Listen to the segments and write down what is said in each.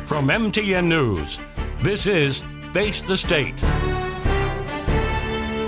From MTN News, this is Face the State.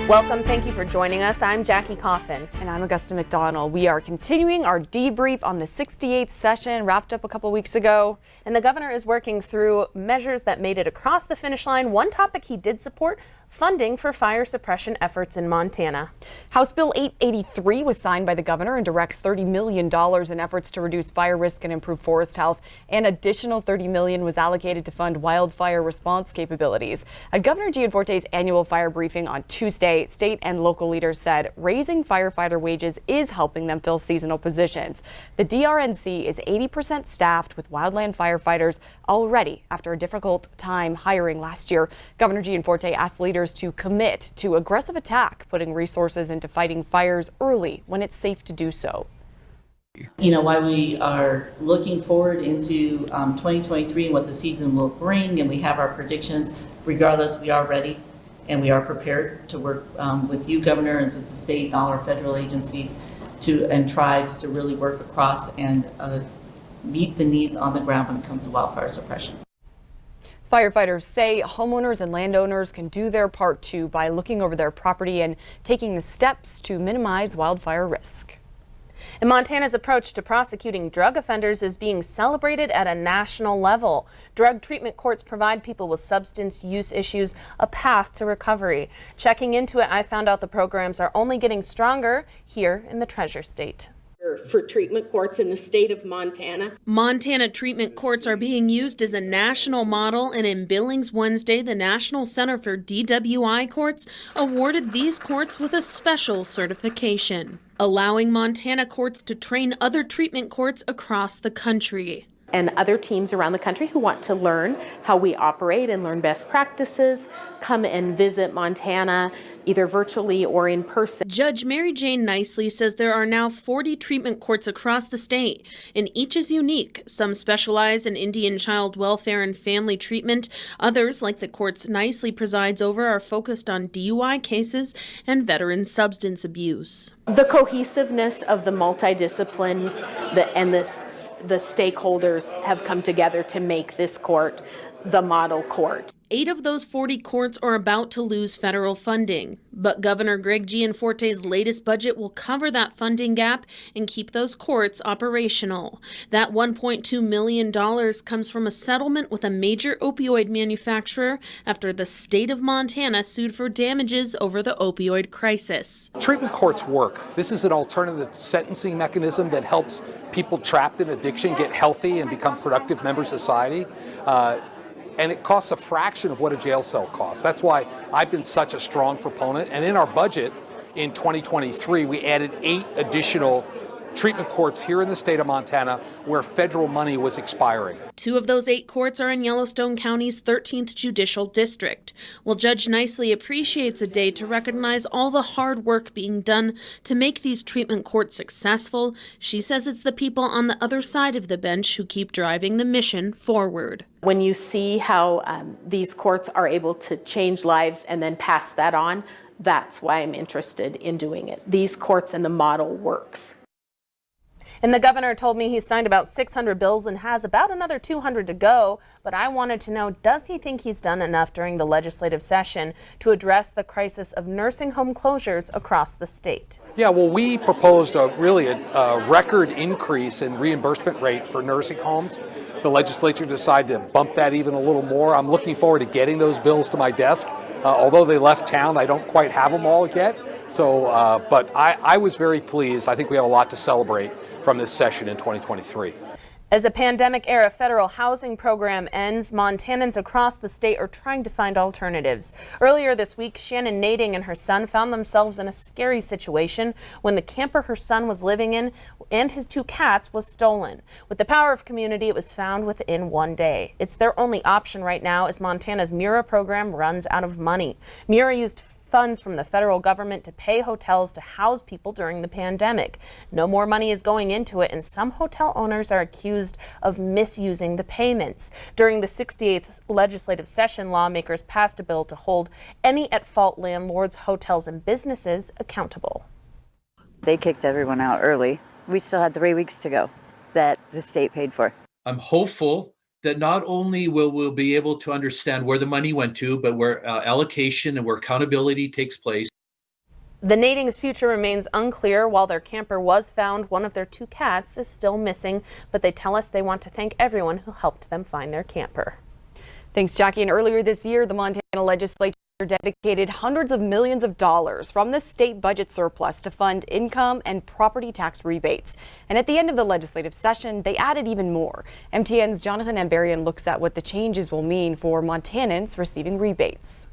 Welcome. Thank you for joining us. I'm Jackie Coffin. And I'm Augusta McDonald. We are continuing our debrief on the 68th session, wrapped up a couple weeks ago. And the governor is working through measures that made it across the finish line. One topic he did support: funding for fire suppression efforts in Montana. House Bill 883 was signed by the governor and directs $30 million in efforts to reduce fire risk and improve forest health. An additional $30 million was allocated to fund wildfire response capabilities. At Governor Gianforte's annual fire briefing on Tuesday, state and local leaders said raising firefighter wages is helping them fill seasonal positions. The DRNC is 80% staffed with wildland firefighters already after a difficult time hiring last year. Governor Gianforte asked leaders to commit to aggressive attack, putting resources into fighting fires early when it's safe to do so. You know, while we are looking forward into 2023 and what the season will bring, and we have our predictions, regardless, we are ready and we are prepared to work with you, Governor, and with the state and all our federal agencies and tribes to really work across and meet the needs on the ground when it comes to wildfire suppression. Firefighters say homeowners and landowners can do their part too by looking over their property and taking the steps to minimize wildfire risk. And Montana's approach to prosecuting drug offenders is being celebrated at a national level. Drug treatment courts provide people with substance use issues a path to recovery. Checking into it, I found out the programs are only getting stronger here in the Treasure State. For treatment courts in the state of Montana. Montana treatment courts are being used as a national model, and in Billings Wednesday, the National Center for DWI Courts awarded these courts with a special certification, allowing Montana courts to train other treatment courts across the country. And other teams around the country who want to learn how we operate and learn best practices come and visit Montana, either virtually or in person. Judge Mary Jane Nicely says there are now 40 treatment courts across the state, and each is unique. Some specialize in Indian child welfare and family treatment. Others, like the courts Nicely presides over, are focused on DUI cases and veteran substance abuse. The cohesiveness of the multidisciplines and the stakeholders have come together to make this court the model court. 8 of those 40 courts are about to lose federal funding, but Governor Greg Gianforte's latest budget will cover that funding gap and keep those courts operational. That $1.2 million comes from a settlement with a major opioid manufacturer after the state of Montana sued for damages over the opioid crisis. Treatment courts work. This is an alternative sentencing mechanism that helps people trapped in addiction get healthy and become productive members of society. And it costs a fraction of what a jail cell costs. That's why I've been such a strong proponent. And in our budget in 2023, we added 8 additional treatment courts here in the state of Montana where federal money was expiring. 2 of those 8 courts are in Yellowstone County's 13th Judicial District. Well, Judge Nicely appreciates a day to recognize all the hard work being done to make these treatment courts successful. She says it's the people on the other side of the bench who keep driving the mission forward. When you see how these courts are able to change lives and then pass that on, that's why I'm interested in doing it. These courts and the model works. And the governor told me he signed about 600 bills and has about another 200 to go. But I wanted to know, does he think he's done enough during the legislative session to address the crisis of nursing home closures across the state? Yeah, well, we proposed a record increase in reimbursement rate for nursing homes. The legislature decided to bump that even a little more. I'm looking forward to getting those bills to my desk. Although they left town, I don't quite have them all yet. So, but I was very pleased. I think we have a lot to celebrate from this session in 2023. As a pandemic-era federal housing program ends, Montanans across the state are trying to find alternatives. Earlier this week, Shannon Nading and her son found themselves in a scary situation when the camper her son was living in and his 2 cats was stolen. With the power of community, it was found within 1 day. It's their only option right now as Montana's MURA program runs out of money. MURA used funds from the federal government to pay hotels to house people during the pandemic. No more money is going into it, and some hotel owners are accused of misusing the payments. During the 68th legislative session, lawmakers passed a bill to hold any at-fault landlords, hotels, and businesses accountable. They kicked everyone out early. We still had 3 weeks to go that the state paid for. I'm hopeful that not only will we be able to understand where the money went to, but where allocation and where accountability takes place. The Nading's future remains unclear. While their camper was found, one of their 2 cats is still missing, but they tell us they want to thank everyone who helped them find their camper. Thanks, Jackie. And earlier this year, the Montana legislature dedicated hundreds of millions of dollars from the state budget surplus to fund income and property tax rebates. And at the end of the legislative session, they added even more. MTN's Jonathan Ambarian looks at what the changes will mean for Montanans receiving rebates.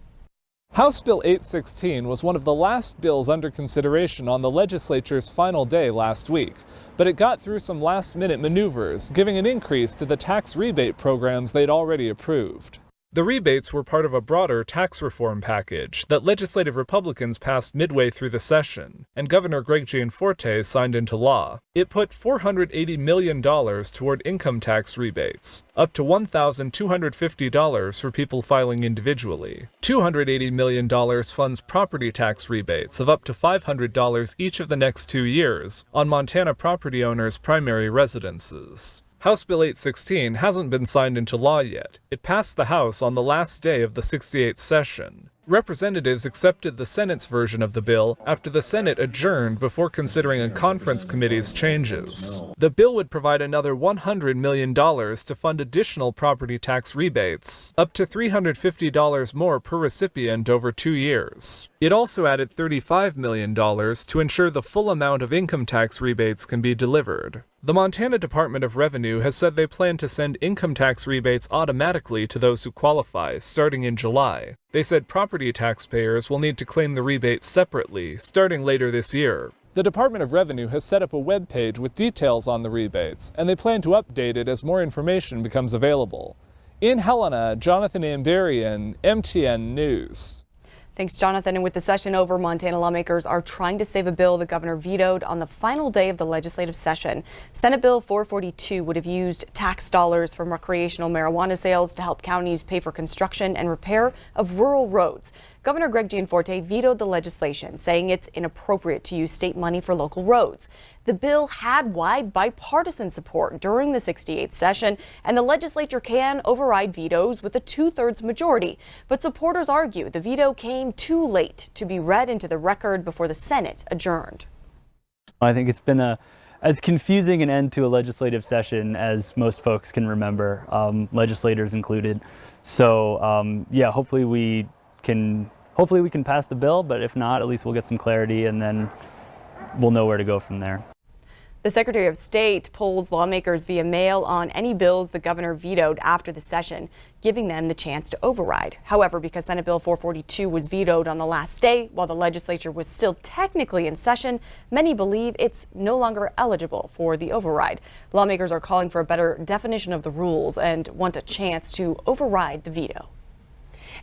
House Bill 816 was one of the last bills under consideration on the legislature's final day last week, but it got through some last-minute maneuvers, giving an increase to the tax rebate programs they'd already approved. The rebates were part of a broader tax reform package that legislative Republicans passed midway through the session, and Governor Greg Gianforte signed into law. It put $480 million toward income tax rebates, up to $1,250 for people filing individually. $280 million funds property tax rebates of up to $500 each of the next 2 years on Montana property owners' primary residences. House Bill 816 hasn't been signed into law yet. It passed the House on the last day of the 68th session. Representatives accepted the Senate's version of the bill after the Senate adjourned before considering a conference committee's changes. The bill would provide another $100 million to fund additional property tax rebates, up to $350 more per recipient over 2 years. It also added $35 million to ensure the full amount of income tax rebates can be delivered. The Montana Department of Revenue has said they plan to send income tax rebates automatically to those who qualify, starting in July. They said property taxpayers will need to claim the rebates separately, starting later this year. The Department of Revenue has set up a web page with details on the rebates, and they plan to update it as more information becomes available. In Helena, Jonathan Ambarian, MTN News. Thanks, Jonathan. And with the session over, Montana lawmakers are trying to save a bill the governor vetoed on the final day of the legislative session. Senate Bill 442 would have used tax dollars from recreational marijuana sales to help counties pay for construction and repair of rural roads. Governor Greg Gianforte vetoed the legislation, saying it's inappropriate to use state money for local roads. The bill had wide bipartisan support during the 68th session, and the legislature can override vetoes with a 2/3 majority. But supporters argue the veto came too late to be read into the record before the Senate adjourned. I think it's been as confusing an end to a legislative session as most folks can remember, legislators included. So yeah, hopefully we can pass the bill, but if not, at least we'll get some clarity and then we'll know where to go from there. The Secretary of State polls lawmakers via mail on any bills the governor vetoed after the session, giving them the chance to override. However, because Senate Bill 442 was vetoed on the last day while the legislature was still technically in session, many believe it's no longer eligible for the override. Lawmakers are calling for a better definition of the rules and want a chance to override the veto.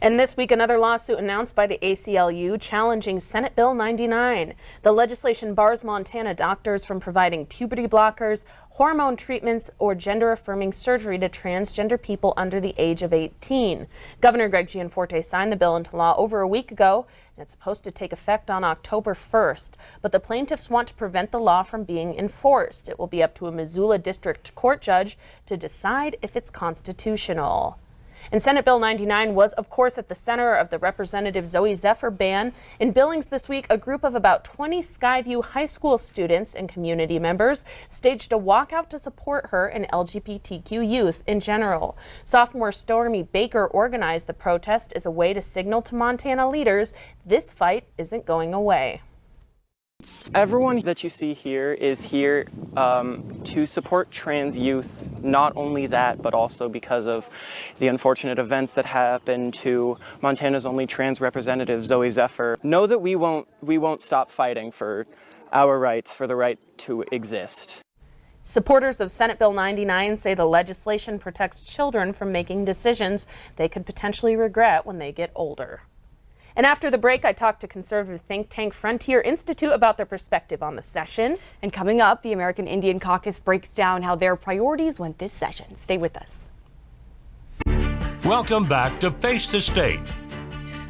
And this week, another lawsuit announced by the ACLU challenging Senate Bill 99. The legislation bars Montana doctors from providing puberty blockers, hormone treatments, or gender-affirming surgery to transgender people under the age of 18. Governor Greg Gianforte signed the bill into law over a week ago, and it's supposed to take effect on October 1st. But the plaintiffs want to prevent the law from being enforced. It will be up to a Missoula District Court judge to decide if it's constitutional. And Senate Bill 99 was, of course, at the center of the Representative Zoe Zephyr ban. In Billings this week, a group of about 20 Skyview High School students and community members staged a walkout to support her and LGBTQ youth in general. Sophomore Stormy Baker organized the protest as a way to signal to Montana leaders this fight isn't going away. Everyone that you see here is here to support trans youth, not only that, but also because of the unfortunate events that happened to Montana's only trans representative, Zoe Zephyr. Know that we won't stop fighting for our rights, for the right to exist. Supporters of Senate Bill 99 say the legislation protects children from making decisions they could potentially regret when they get older. And after the break, I talked to conservative think tank Frontier Institute about their perspective on the session. And coming up, the American Indian Caucus breaks down how their priorities went this session. Stay with us. Welcome back to Face the State.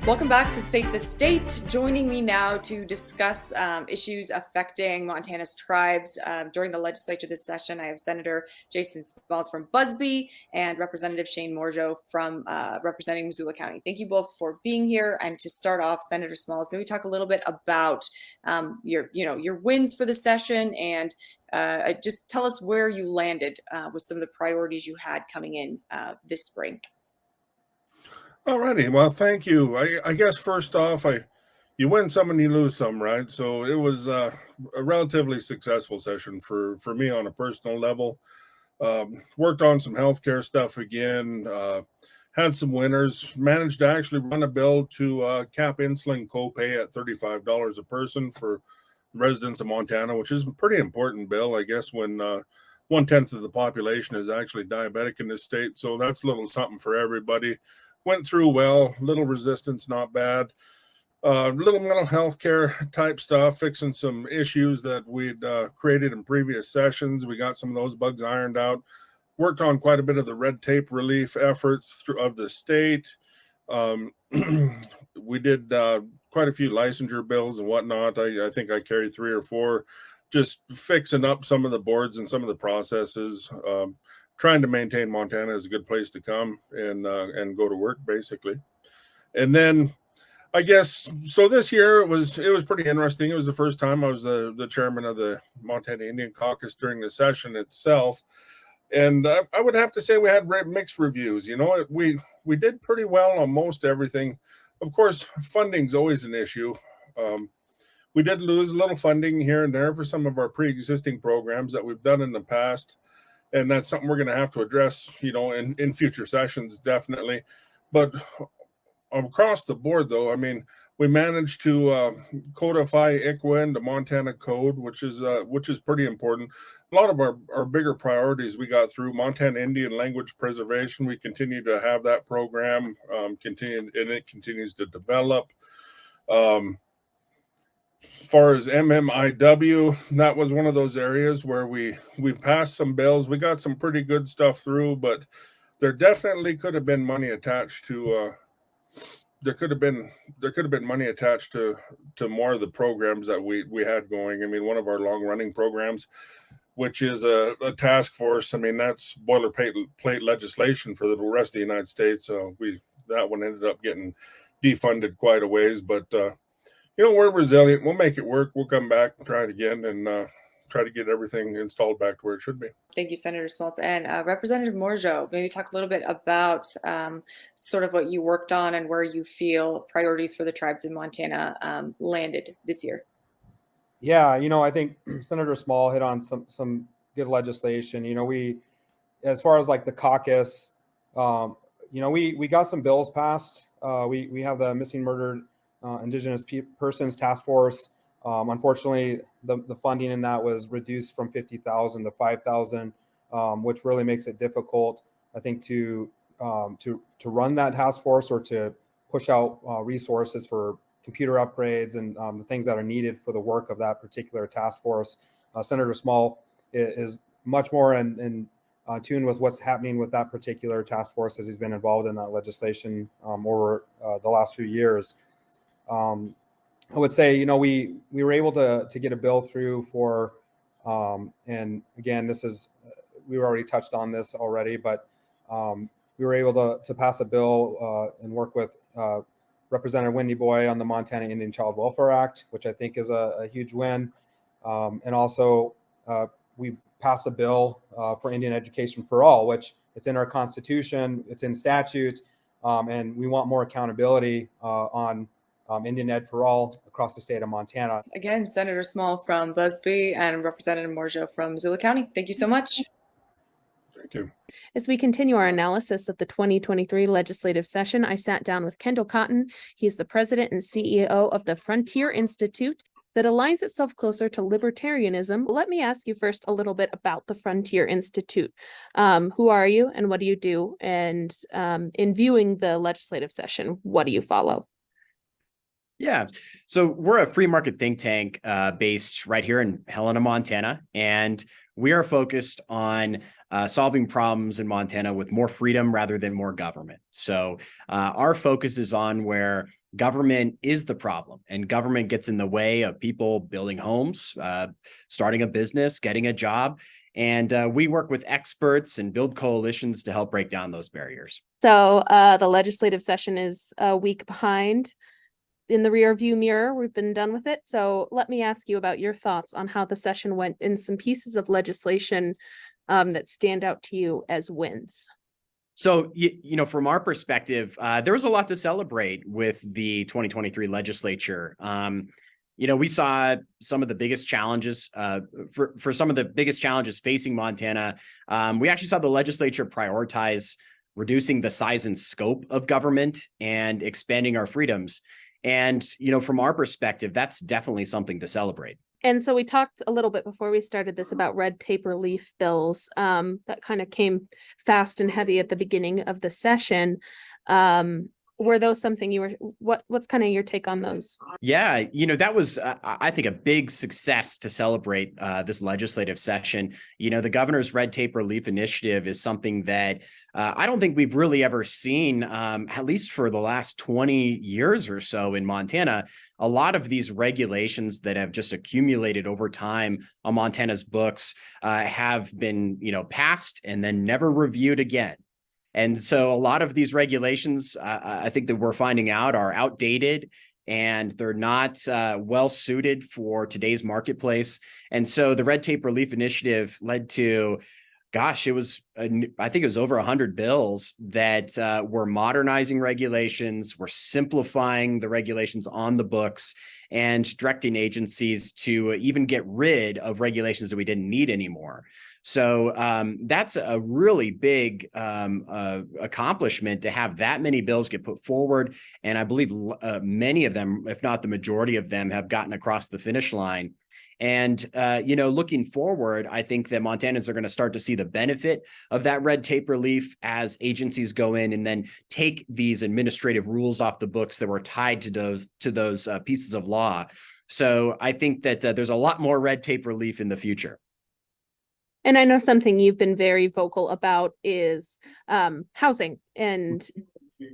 Welcome back to Face the State. Joining me now to discuss issues affecting Montana's tribes during the legislature this session, I have Senator Jason Smalls from Busby and Representative Shane Morjo from representing Missoula County. Thank you both for being here. And to start off, Senator Smalls, maybe talk a little bit about your wins for the session, and just tell us where you landed with some of the priorities you had coming in this spring. All righty. Well, thank you. I guess first off, you win some and you lose some, right? So it was a relatively successful session for me on a personal level. Worked on some healthcare stuff again. Had some winners. Managed to actually run a bill to cap insulin copay at $35 a person for residents of Montana, which is a pretty important bill, I guess, when 1/10 of the population is actually diabetic in this state. So that's a little something for everybody. Went through well, little resistance, not bad. Little mental health care type stuff, fixing some issues that we'd created in previous sessions. We got some of those bugs ironed out. Worked on quite a bit of the red tape relief efforts of the state. We did quite a few licensure bills and whatnot. I think I carried 3 or 4, just fixing up some of the boards and some of the processes. Trying to maintain Montana as a good place to come and go to work, basically. And then I guess so this year it was pretty interesting. It was the first time I was the chairman of the Montana Indian Caucus during the session itself, and I would have to say we had mixed reviews. We did pretty well on most everything. Of course, funding's always an issue. We did lose a little funding here and there for some of our pre-existing programs that we've done in the past. And that's something we're going to have to address, in future sessions, definitely. But across the board, though, I mean, we managed to codify ICWA into Montana code, which is pretty important. A lot of our bigger priorities we got through. Montana Indian language preservation. We continue to have that program and it continues to develop. As far as MMIW, that was one of those areas where we passed some bills. We got some pretty good stuff through, but there definitely could have been money attached to there could have been money attached to more of the programs that we had going. I mean, one of our long running programs, which is a task force. I mean, that's boilerplate legislation for the rest of the United States. So that one ended up getting defunded quite a ways, but we're resilient. We'll make it work. We'll come back and try it again and try to get everything installed back to where it should be. Thank you, Senator Smalls. And Representative Morjo, maybe talk a little bit about sort of what you worked on and where you feel priorities for the tribes in Montana landed this year. Yeah, I think Senator Small hit on some good legislation. We, as far as like the caucus, we got some bills passed. We have the Missing Murdered Indigenous Persons Task Force. Unfortunately, the funding in that was reduced from $50,000 to $5,000, which really makes it difficult, I think, to run that task force or to push out resources for computer upgrades and the things that are needed for the work of that particular task force. Senator Small is much more in tune with what's happening with that particular task force as he's been involved in that legislation over the last few years. I would say, we were able to get a bill through for, and again, we already touched on this already, but we were able to pass a bill and work with Representative Wendy Boy on the Montana Indian Child Welfare Act, which I think is a huge win. And also, we passed a bill for Indian Education for All, which it's in our Constitution, it's in statute, and we want more accountability on Indian Ed for All across the state of Montana. Again, Senator Small from Busby and Representative Morjo from Missoula County. Thank you so much. Thank you. As we continue our analysis of the 2023 legislative session, I sat down with Kendall Cotton. He's the president and CEO of the Frontier Institute that aligns itself closer to libertarianism. Let me ask you first a little bit about the Frontier Institute. Who are you and what do you do? And in viewing the legislative session, what do you follow? Yeah, so we're a free market think tank based right here in Helena, Montana, and we are focused on solving problems in Montana with more freedom rather than more government. So our focus is on where government is the problem, and government gets in the way of people building homes, starting a business, getting a job. And we work with experts and build coalitions to help break down those barriers. So the legislative session is a week behind in the rear view mirror. We've been done with it. So let me ask you about your thoughts on how the session went in some pieces of legislation that stand out to you as wins. So, you know, from our perspective, there was a lot to celebrate with the 2023 legislature. You know, we saw some of the biggest challenges for some of the biggest challenges facing Montana. We actually saw the legislature prioritize reducing the size and scope of government and expanding our freedoms. And, you know, from our perspective, that's definitely something to celebrate. And so we talked a little bit before we started this about red tape relief bills that kind of came fast and heavy at the beginning of the session. Were those something you were, what's kind of your take on those? Yeah, you know, that was, I think, a big success to celebrate this legislative session. You know, the governor's red tape relief initiative is something that I don't think we've really ever seen, at least for the last 20 years or so in Montana. A lot of these regulations that have just accumulated over time on Montana's books have been, you know, passed and then never reviewed again. And so a lot of these regulations, I think that we're finding out, are outdated and they're not well suited for today's marketplace. And so the Red Tape Relief Initiative led to, gosh, it was, I think it was over 100 bills that were modernizing regulations, were simplifying the regulations on the books, and directing agencies to even get rid of regulations that we didn't need anymore. So that's a really big accomplishment to have that many bills get put forward. And I believe many of them, if not the majority of them, have gotten across the finish line. And, you know, looking forward, I think that Montanans are going to start to see the benefit of that red tape relief as agencies go in and then take these administrative rules off the books that were tied to those pieces of law. So I think that there's a lot more red tape relief in the future. And I know something you've been very vocal about is housing and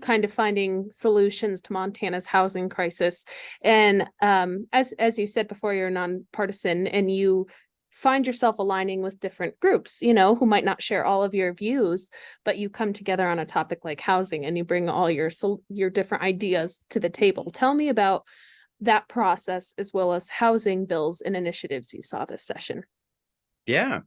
kind of finding solutions to Montana's housing crisis. And as you said before, you're nonpartisan and you find yourself aligning with different groups, you know, who might not share all of your views, but you come together on a topic like housing and you bring all your different ideas to the table. Tell me about that process, as well as housing bills and initiatives you saw this session. Yeah.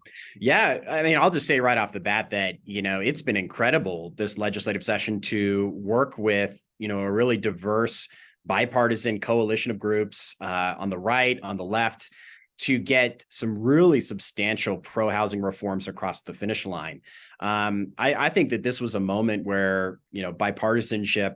I mean, I'll just say right off the bat that, you know, it's been incredible this legislative session to work with, you know, a really diverse bipartisan coalition of groups on the right, on the left, to get some really substantial pro-housing reforms across the finish line. I think that this was a moment where, you know, bipartisanship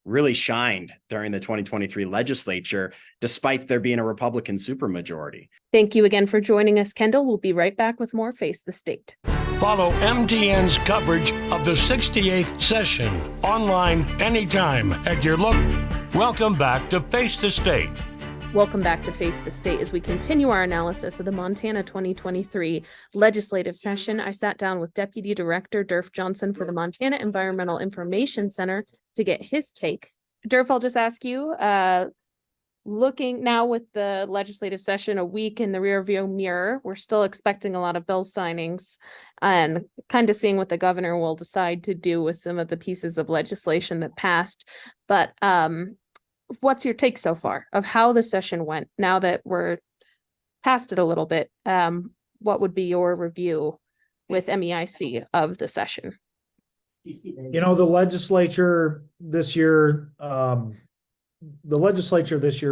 really shined during the 2023 legislature, despite there being a Republican supermajority. Thank you again for joining us, Kendall. We'll be right back with more Face the State. Follow MTN's coverage of the 68th session online anytime at your look. Welcome back to Face the State. Welcome back to Face the State. As we continue our analysis of the Montana 2023 legislative session, I sat down with Deputy Director Durf Johnson for the Montana Environmental Information Center to get his take. Durf, I'll just ask you, looking now with the legislative session a week in the rearview mirror, we're still expecting a lot of bill signings and kind of seeing what the governor will decide to do with some of the pieces of legislation that passed. But what's your take so far of how the session went now that we're past it a little bit? What would be your review with MEIC of the session? You know, the legislature this year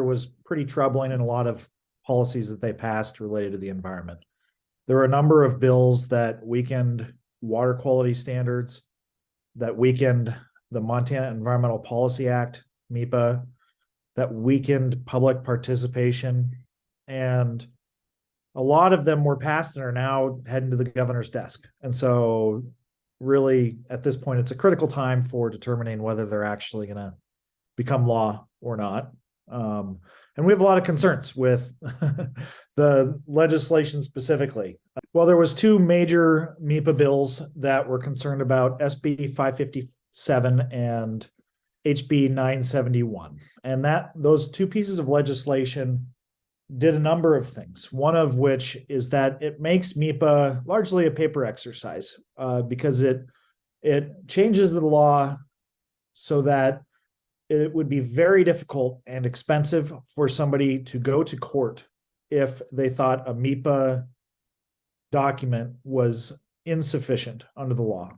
was pretty troubling in a lot of policies that they passed related to the environment. There were a number of bills that weakened water quality standards, that weakened the Montana Environmental Policy Act, MEPA, that weakened public participation. And a lot of them were passed and are now heading to the governor's desk. And so really, at this point, it's a critical time for determining whether they're actually going to become law or not. And we have a lot of concerns with the legislation specifically. Well, there was two major MEPA bills that we're concerned about, SB 557 and HB 971. And those two pieces of legislation did a number of things. One of which is that it makes MEPA largely a paper exercise because it changes the law so that it would be very difficult and expensive for somebody to go to court if they thought a MEPA document was insufficient under the law.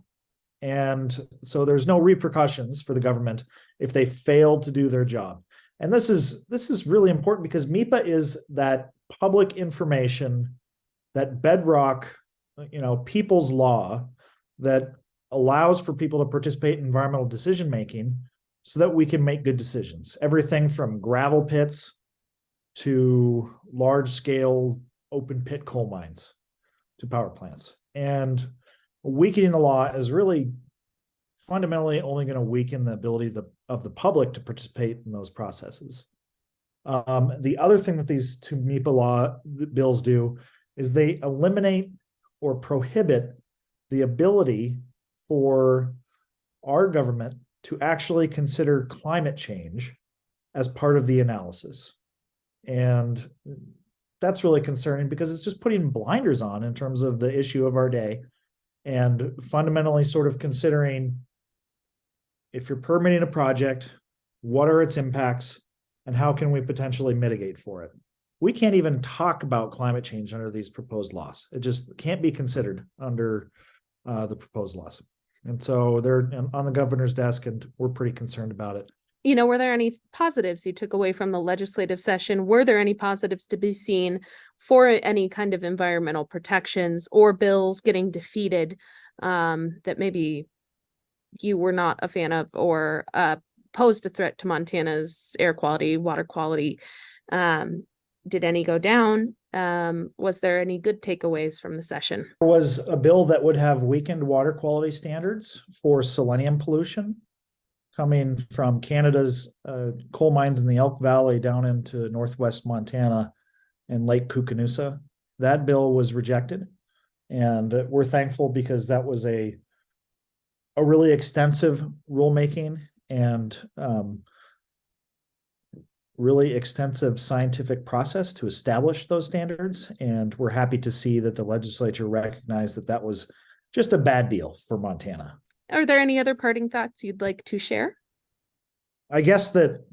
And so there's no repercussions for the government if they fail to do their job. And this is really important because MEPA is that public information, that bedrock, people's law that allows for people to participate in environmental decision making so that we can make good decisions. Everything from gravel pits to large scale open pit coal mines to power plants. And weakening the law is really fundamentally only going to weaken the ability of the public to participate in those processes. The other thing that these two MEPA bills do is they eliminate or prohibit the ability for our government to actually consider climate change as part of the analysis. And that's really concerning because it's just putting blinders on in terms of the issue of our day and fundamentally sort of considering if you're permitting a project, what are its impacts and how can we potentially mitigate for it? We can't even talk about climate change under these proposed laws. It just can't be considered under the proposed laws. And so they're on the governor's desk and we're pretty concerned about it. Were there any positives you took away from the legislative session? Were there any positives to be seen for any kind of environmental protections or bills getting defeated that maybe you were not a fan of or posed a threat to Montana's air quality, water quality? Did any go down? Was there any good takeaways from the session? There was a bill that would have weakened water quality standards for selenium pollution coming from Canada's coal mines in the Elk Valley down into northwest Montana and Lake Koocanusa. That bill was rejected. And we're thankful because that was a really extensive rulemaking and really extensive scientific process to establish those standards. And we're happy to see that the legislature recognized that that was just a bad deal for Montana. Are there any other parting thoughts you'd like to share? I guess that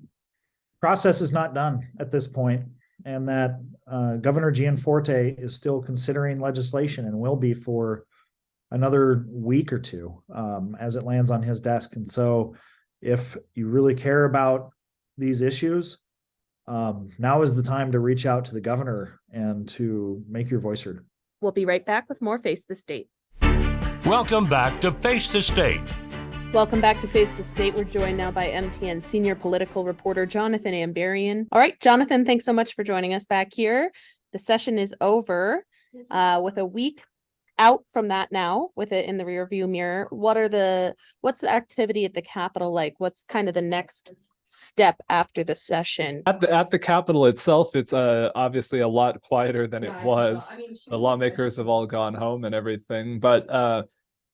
process is not done at this point, and that Governor Gianforte is still considering legislation and will be for another week or two as it lands on his desk. And so if you really care about these issues, now is the time to reach out to the governor and to make your voice heard. We'll be right back with more Face the State. Welcome back to Face the State. Welcome back to Face the State. We're joined now by MTN senior political reporter Jonathan Ambarian. All right, Jonathan, thanks so much for joining us back here. The session is over with a week out from that now, with it in the rearview mirror. What's the activity at the Capitol like? What's kind of the next step after the session? At the Capitol itself, it's obviously a lot quieter than it was. The lawmakers have all gone home and everything, but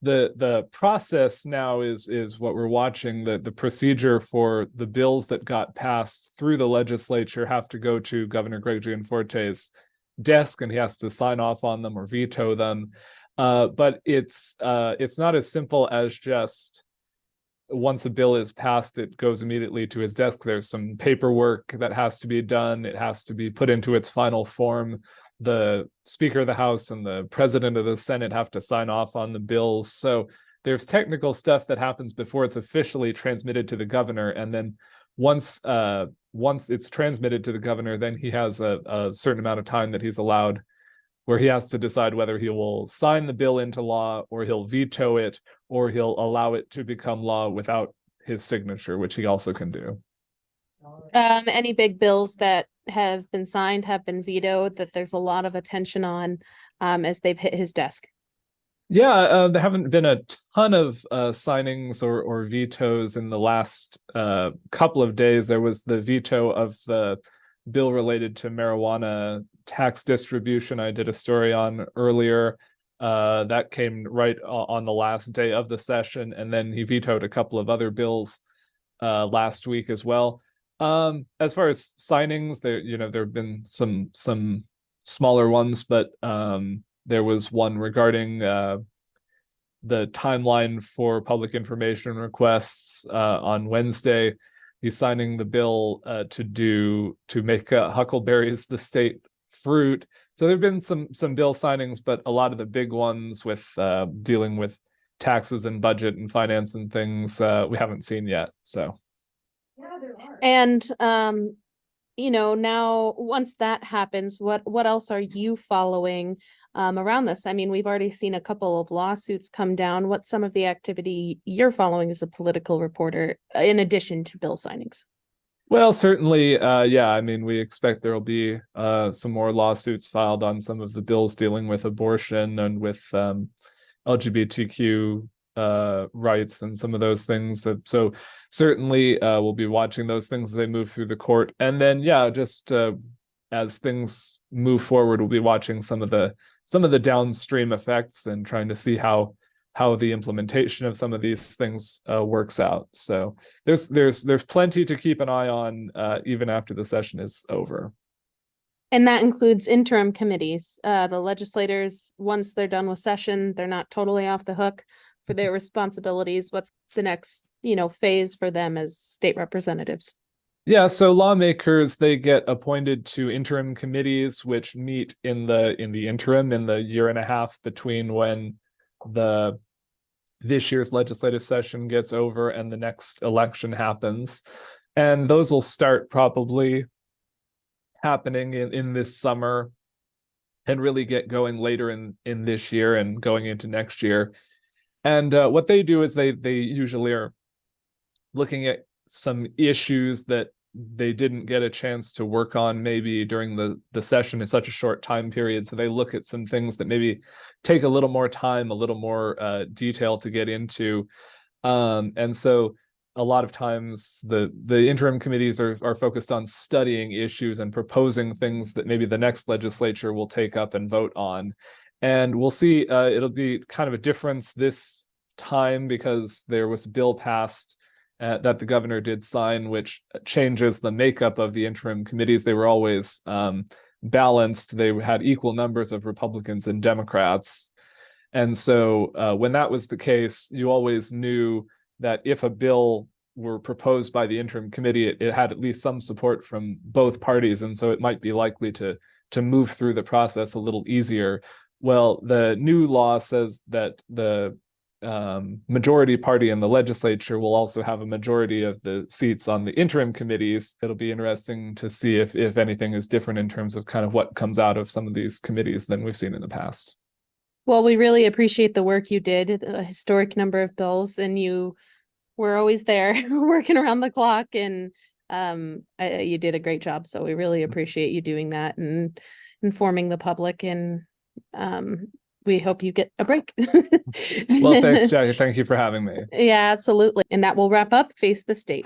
the process now is what we're watching. The procedure for the bills that got passed through the legislature have to go to Governor Greg Gianforte's desk, and he has to sign off on them or veto them. But it's not as simple as just once a bill is passed, it goes immediately to his desk. There's some paperwork that has to be done. It has to be put into its final form. The Speaker of the House and the President of the Senate have to sign off on the bills. So there's technical stuff that happens before it's officially transmitted to the governor. And then once it's transmitted to the governor, then he has a certain amount of time that he's allowed where he has to decide whether he will sign the bill into law or he'll veto it or he'll allow it to become law without his signature, which he also can do. Any big bills that have been signed, have been vetoed, that there's a lot of attention on as they've hit his desk? Yeah, there haven't been a ton of signings or vetoes in the last couple of days. There was the veto of the bill related to marijuana tax distribution I did a story on earlier. That came right on the last day of the session, and then he vetoed a couple of other bills last week as well. As far as signings, there have been some smaller ones, but there was one regarding the timeline for public information requests on Wednesday. He's signing the bill to make huckleberries the state fruit. So there have been some bill signings, but a lot of the big ones with dealing with taxes and budget and finance and things we haven't seen yet. So. And now once that happens, what else are you following around this? I mean, we've already seen a couple of lawsuits come down. What's some of the activity you're following as a political reporter in addition to bill signings? Well, certainly, yeah. I mean, we expect there will be some more lawsuits filed on some of the bills dealing with abortion and with LGBTQ rights and some of those things. So certainly we'll be watching those things as they move through the court. And then, yeah, just as things move forward, we'll be watching some of the downstream effects and trying to see how the implementation of some of these things works out. So there's plenty to keep an eye on even after the session is over. And that includes interim committees. The legislators, once they're done with session, they're not totally off the hook for their responsibilities. What's the next, phase for them as state representatives? Yeah, so lawmakers, they get appointed to interim committees, which meet in the interim, in the year and a half between when this year's legislative session gets over and the next election happens. And those will start probably happening in this summer and really get going later in this year and going into next year. And what they do is they usually are looking at some issues that they didn't get a chance to work on maybe during the session in such a short time period. So they look at some things that maybe take a little more time, a little more detail to get into. And so a lot of times the interim committees are focused on studying issues and proposing things that maybe the next legislature will take up and vote on. And we'll see, it'll be kind of a difference this time because there was a bill passed that the governor did sign, which changes the makeup of the interim committees. They were always balanced. They had equal numbers of Republicans and Democrats. And so when that was the case, you always knew that if a bill were proposed by the interim committee, it had at least some support from both parties. And so it might be likely to move through the process a little easier. Well, the new law says that the majority party in the legislature will also have a majority of the seats on the interim committees. It'll be interesting to see if anything is different in terms of kind of what comes out of some of these committees than we've seen in the past. Well, we really appreciate the work you did, a historic number of bills, and you were always there working around the clock, and you did a great job. So we really appreciate you doing that and informing the public, and we hope you get a break. Well, thanks, Jackie. Thank you for having me. Yeah, absolutely. And that will wrap up Face the State.